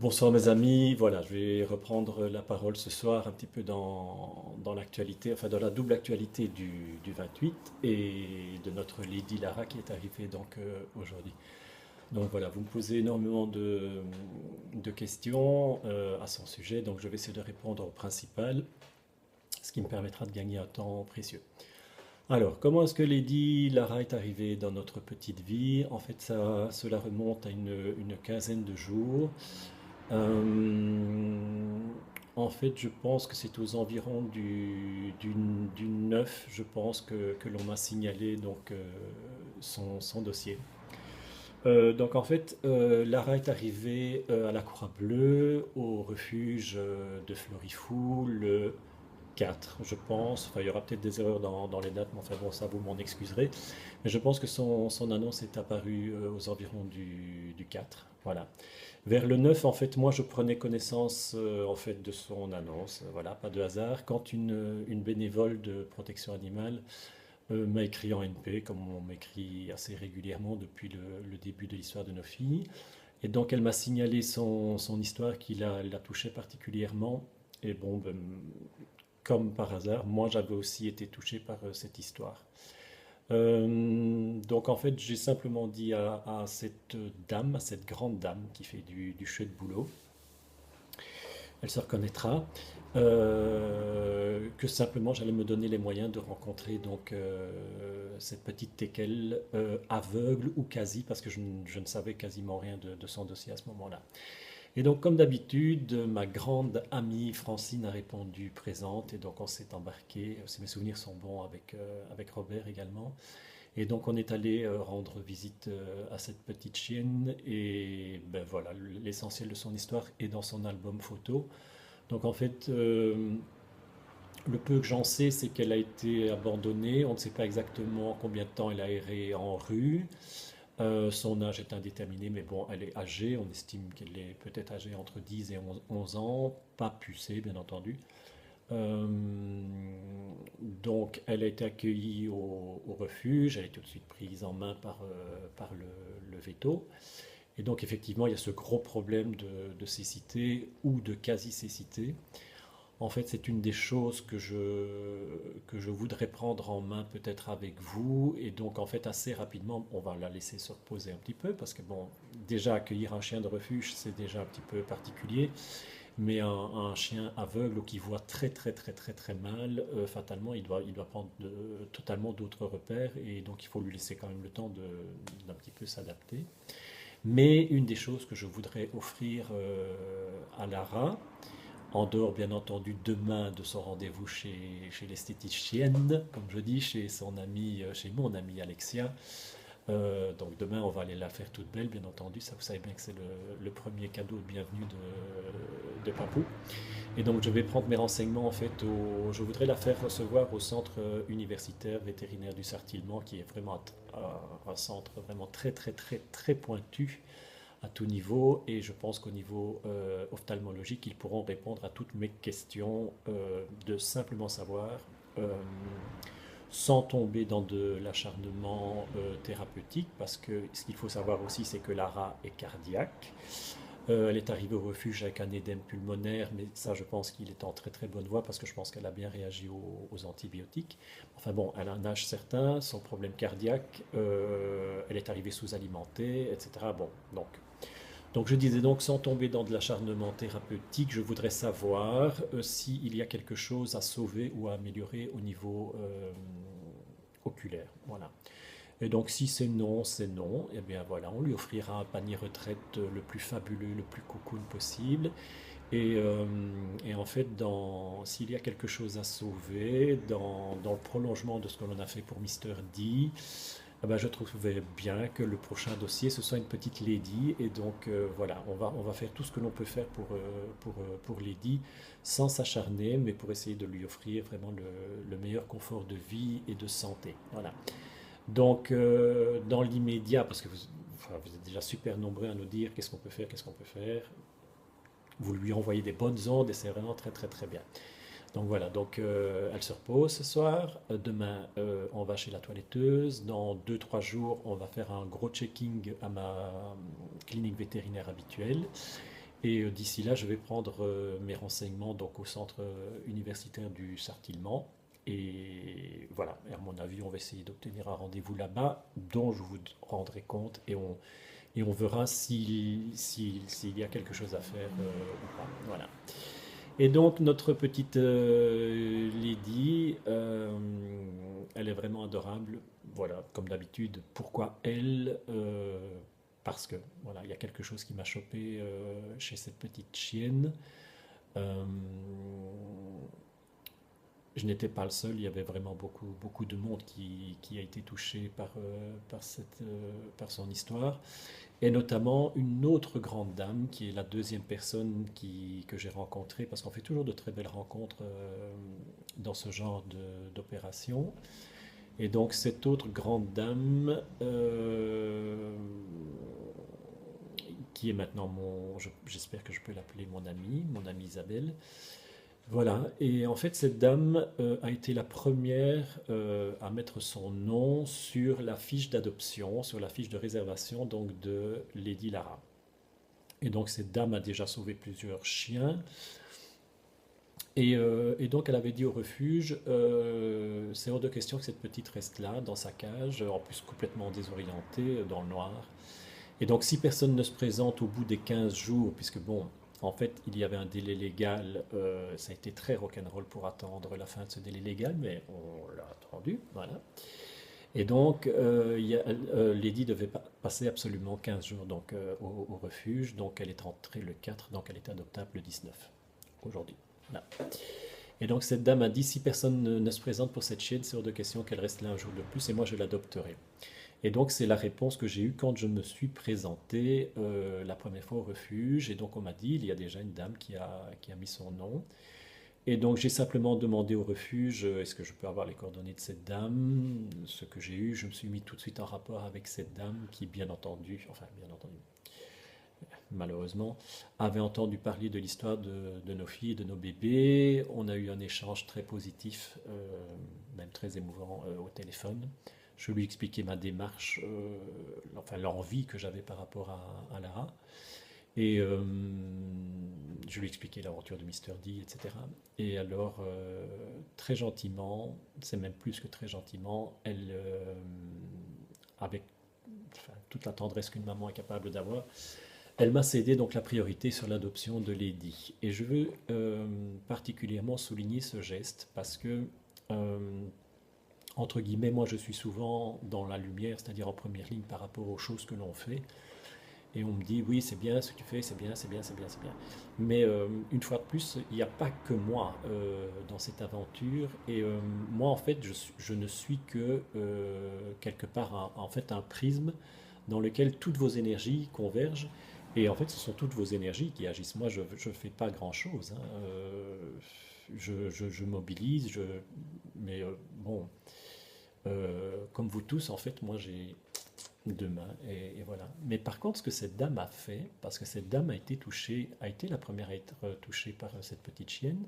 Bonsoir mes amis, voilà, je vais reprendre la parole ce soir un petit peu dans l'actualité, enfin dans la double actualité du 28 et de notre Lady Lara qui est arrivée donc aujourd'hui. Donc voilà, vous me posez énormément de questions à son sujet, donc je vais essayer de répondre au principal, ce qui me permettra de gagner un temps précieux. Alors, comment est-ce que Lady Lara est arrivée dans notre petite vie? En fait, cela remonte à une quinzaine de jours. Euh, En fait, je pense que c'est aux environs du 9, je pense, que l'on m'a signalé donc, son dossier. Donc en fait, Lara est arrivée à la Croix-Bleue, au refuge de Florifou, le 4, je pense. Enfin, il y aura peut-être des erreurs dans les dates, mais enfin bon, ça vous m'en excuserez. Mais je pense que son annonce est apparue aux environs du 4. Voilà. Vers le 9, en fait, moi, je prenais connaissance en fait, de son annonce. Voilà, pas de hasard. Quand une bénévole de protection animale m'a écrit en NP, comme on m'écrit assez régulièrement depuis le début de l'histoire de nos filles. Et donc, elle m'a signalé son histoire qui l'a touchée particulièrement. Et bon, ben, comme par hasard, moi, j'avais aussi été touché par cette histoire. Donc en fait, j'ai simplement dit à cette dame, à cette grande dame qui fait du chouette boulot, elle se reconnaîtra, que simplement j'allais me donner les moyens de rencontrer donc cette petite teckel aveugle ou quasi, parce que je ne savais quasiment rien de son dossier à ce moment-là. Et donc comme d'habitude, ma grande amie Francine a répondu présente, et donc on s'est embarqué, si mes souvenirs sont bons, avec Robert également. Et donc on est allé rendre visite à cette petite chienne et ben voilà, l'essentiel de son histoire est dans son album photo. Donc en fait, le peu que j'en sais, c'est qu'elle a été abandonnée. On ne sait pas exactement combien de temps elle a erré en rue. Son âge est indéterminé, mais bon, elle est âgée. On estime qu'elle est peut-être âgée entre 10 et 11 ans, pas pucée bien entendu. Euh, donc, elle a été accueillie au refuge, elle est tout de suite prise en main par le veto. Et donc, effectivement, il y a ce gros problème de cécité ou de quasi-cécité. En fait, c'est une des choses que je voudrais prendre en main peut-être avec vous. Et donc, en fait, assez rapidement, on va la laisser se reposer un petit peu parce que, bon, déjà accueillir un chien de refuge, c'est déjà un petit peu particulier. Mais un chien aveugle ou qui voit très très très très très mal, fatalement, il doit prendre totalement d'autres repères et donc il faut lui laisser quand même le temps d'un petit peu s'adapter. Mais une des choses que je voudrais offrir à Lara, en dehors bien entendu demain de son rendez-vous chez l'esthéticienne, comme je dis, chez son ami, chez mon amie Alexia, donc demain, on va aller la faire toute belle, bien entendu. Ça, vous savez bien que c'est le premier cadeau de bienvenue de Papou. Et donc, je vais prendre mes renseignements, en fait, je voudrais la faire recevoir au centre universitaire vétérinaire du Sartillement, qui est vraiment un centre vraiment très, très, très, très pointu à tout niveau. Et je pense qu'au niveau ophtalmologique, ils pourront répondre à toutes mes questions de simplement savoir. euh, Sans tomber dans de l'acharnement thérapeutique, parce que ce qu'il faut savoir aussi, c'est que Lara est cardiaque. Elle est arrivée au refuge avec un édème pulmonaire, mais ça, je pense qu'il est en très très bonne voie, parce que je pense qu'elle a bien réagi aux antibiotiques. Enfin bon, elle a un âge certain, son problème cardiaque, elle est arrivée sous-alimentée, etc. Bon, donc je disais donc, sans tomber dans de l'acharnement thérapeutique, je voudrais savoir s'il y a quelque chose à sauver ou à améliorer au niveau oculaire. Voilà. Et donc si c'est non, c'est non. Et bien voilà, on lui offrira un panier retraite le plus fabuleux, le plus cocoon possible. Et en fait, s'il y a quelque chose à sauver, dans le prolongement de ce que l'on a fait pour Mister D, ah ben, je trouvais bien que le prochain dossier, ce soit une petite Lady. Et donc, voilà, on va faire tout ce que l'on peut faire pour Lady, sans s'acharner, mais pour essayer de lui offrir vraiment le meilleur confort de vie et de santé. Voilà. Donc, dans l'immédiat, parce que enfin, vous êtes déjà super nombreux à nous dire qu'est-ce qu'on peut faire, qu'est-ce qu'on peut faire, vous lui envoyez des bonnes ondes et c'est vraiment très, très, très bien. Donc voilà, donc elle se repose ce soir. Demain, on va chez la toiletteuse. Dans 2 3 jours, on va faire un gros checking à ma clinique vétérinaire habituelle. Et d'ici là, je vais prendre mes renseignements donc, au centre universitaire du Sartillement. Et voilà, et à mon avis, on va essayer d'obtenir un rendez-vous là-bas dont je vous rendrai compte et on verra s'il y a quelque chose à faire ou pas. Voilà. Et donc notre petite Lady, elle est vraiment adorable. Voilà, comme d'habitude. Pourquoi elle Parce que voilà, il y a quelque chose qui m'a chopé chez cette petite chienne. Euh, je n'étais pas le seul, il y avait vraiment beaucoup de monde qui a été touché par son histoire. Et notamment une autre grande dame, qui est la deuxième personne que j'ai rencontrée, parce qu'on fait toujours de très belles rencontres dans ce genre d'opération. Et donc cette autre grande dame, qui est maintenant j'espère que je peux l'appeler mon amie Isabelle. Voilà, et en fait cette dame a été la première à mettre son nom sur la fiche d'adoption, sur la fiche de réservation donc de Lady Lara. Et donc cette dame a déjà sauvé plusieurs chiens. Et donc elle avait dit au refuge, c'est hors de question que cette petite reste là, dans sa cage, en plus complètement désorientée, dans le noir. Et donc si personne ne se présente au bout des 15 jours, puisque bon, en fait il y avait un délai légal, ça a été très rock'n'roll pour attendre la fin de ce délai légal, mais on l'a attendu, voilà. Et donc Lady devait passer absolument 15 jours donc, au refuge, donc elle est rentrée le 4, donc elle est adoptable le 19, aujourd'hui. Là. Et donc cette dame a dit, si personne ne se présente pour cette chienne, c'est hors de question qu'elle reste là un jour de plus et moi je l'adopterai. Et donc c'est la réponse que j'ai eue quand je me suis présenté la première fois au refuge. Et donc on m'a dit, il y a déjà une dame qui a mis son nom. Et donc j'ai simplement demandé au refuge, est-ce que je peux avoir les coordonnées de cette dame? Ce que j'ai eu, je me suis mis tout de suite en rapport avec cette dame qui bien entendu, malheureusement, avait entendu parler de l'histoire de nos filles, de nos bébés. On a eu un échange très positif, même très émouvant au téléphone. Je lui expliquais ma démarche, enfin l'envie que j'avais par rapport à Lara. Et je lui expliquais l'aventure de Mister D, etc. Et alors, très gentiment, c'est même plus que très gentiment, elle, avec enfin, toute la tendresse qu'une maman est capable d'avoir, elle m'a cédé donc la priorité sur l'adoption de Lady. Et je veux particulièrement souligner ce geste parce que, entre guillemets, moi je suis souvent dans la lumière, c'est-à-dire en première ligne par rapport aux choses que l'on fait. Et on me dit, oui, c'est bien ce que tu fais, c'est bien, c'est bien, c'est bien, c'est bien. Mais une fois de plus, il n'y a pas que moi dans cette aventure. Et moi, en fait, je ne suis que quelque part en fait un prisme dans lequel toutes vos énergies convergent. Et en fait, ce sont toutes vos énergies qui agissent. Moi, je ne fais pas grand-chose, hein. Je mobilise, mais bon, comme vous tous, en fait, moi, j'ai deux mains, et voilà. Mais par contre, ce que cette dame a fait, parce que cette dame a été touchée, a été la première à être touchée par cette petite chienne,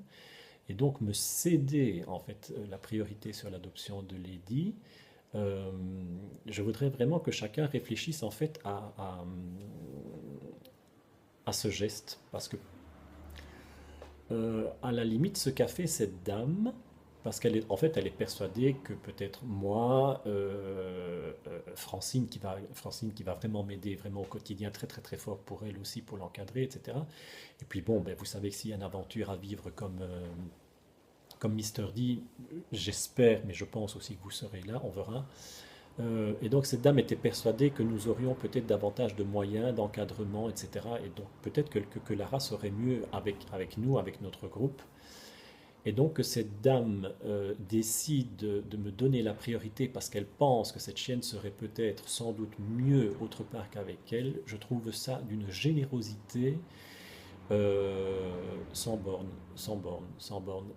et donc me céder en fait la priorité sur l'adoption de Lady. euh, je voudrais vraiment que chacun réfléchisse en fait à ce geste, parce que à la limite, ce qu'a fait cette dame, parce qu'elle est, en fait, elle est persuadée que peut-être moi, Francine qui va vraiment m'aider vraiment au quotidien, très très très fort pour elle aussi, pour l'encadrer, etc. Et puis bon, ben, vous savez que s'il y a une aventure à vivre comme Mister D, j'espère, mais je pense aussi que vous serez là, on verra. Et donc cette dame était persuadée que nous aurions peut-être davantage de moyens, d'encadrement, etc. Et donc peut-être que Lara serait mieux avec nous, avec notre groupe. Et donc que cette dame décide de me donner la priorité parce qu'elle pense que cette chienne serait peut-être sans doute mieux autre part qu'avec elle, je trouve ça d'une générosité sans borne, sans borne, sans borne.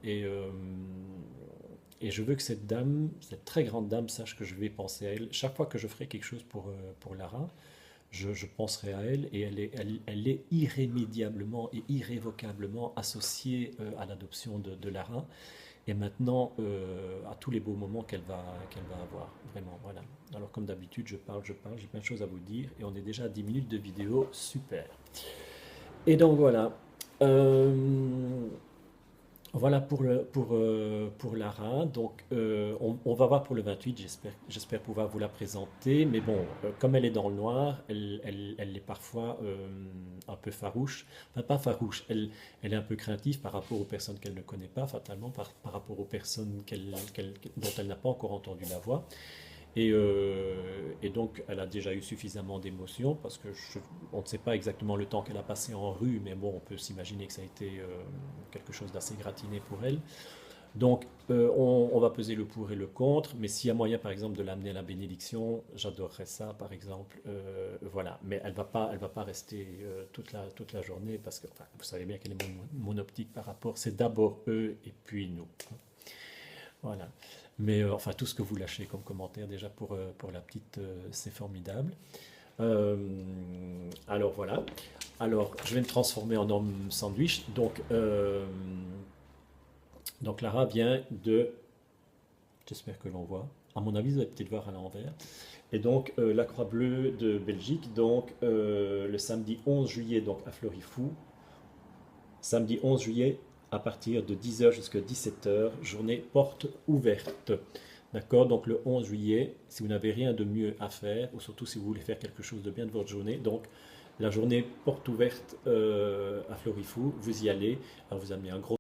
Et je veux que cette dame, cette très grande dame, sache que je vais penser à elle. Chaque fois que je ferai quelque chose pour Lara, je penserai à elle et elle est irrémédiablement et irrévocablement associée à l'adoption de Lara. Et maintenant, à tous les beaux moments qu'elle va avoir. Vraiment, voilà. Alors comme d'habitude, je parle, j'ai plein de choses à vous dire. Et on est déjà à 10 minutes de vidéo. Super. Et donc voilà. Euh, Voilà pour Lara. Donc, on va voir pour le 28. J'espère pouvoir vous la présenter. Mais bon, comme elle est dans le noir, elle est parfois un peu farouche. Enfin, pas farouche, elle est un peu craintive par rapport aux personnes qu'elle ne connaît pas, fatalement, par rapport aux personnes dont elle n'a pas encore entendu la voix. Et donc, elle a déjà eu suffisamment d'émotions parce que on ne sait pas exactement le temps qu'elle a passé en rue, mais bon, on peut s'imaginer que ça a été quelque chose d'assez gratiné pour elle. Donc, on va peser le pour et le contre, mais s'il y a moyen, par exemple, de l'amener à la bénédiction, j'adorerais ça, par exemple. Voilà, mais elle va pas rester toute la journée parce que, enfin, vous savez bien quelle est mon optique par rapport. C'est d'abord eux et puis nous. Voilà. Mais enfin, tout ce que vous lâchez comme commentaire déjà pour la petite, c'est formidable. Euh, alors voilà. Alors, je vais me transformer en homme sandwich. Donc Lara vient de... J'espère que l'on voit. À mon avis, vous allez peut-être voir à l'envers. Et donc, la Croix-Bleue de Belgique, donc le samedi 11 juillet, donc à Florifou. Samedi 11 juillet, à partir de 10 h jusqu'à 17 h, journée porte ouverte. D'accord. Donc le 11 juillet, si vous n'avez rien de mieux à faire, ou surtout si vous voulez faire quelque chose de bien de votre journée, donc la journée porte ouverte à Florifou, vous y allez, alors vous amenez un gros